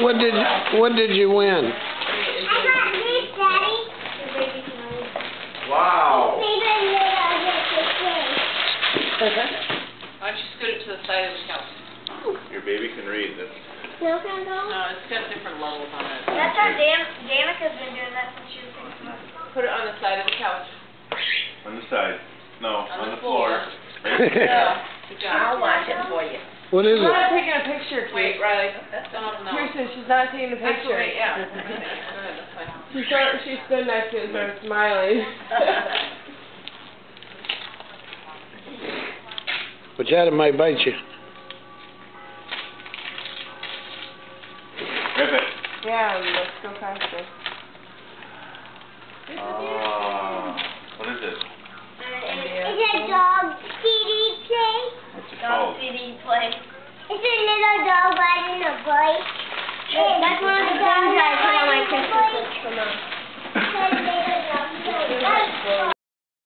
What did you win? I got this, Daddy. Wow. Why don't you scoot it to the side of the couch? Your baby can read. That's No, can I go? No, it's got different levels on it. That's how Danica's been doing that since she was 6 months. Put it on the side of the couch. on the side. No, On on the the floor. Yeah, good job. I'll watch it for you. What is She's not it? taking a picture, Wait, Kate. Riley, don't open that one. Kirsten, she's not taking a That's picture. okay, yeah. Go ahead, that's fine. She stood next to it and started smiling. But that might bite you. Rip it. Yeah, let's go faster. What is it? It's a dog CD play. What's it Dog called? CD play. It's a little dog riding a bike. That's where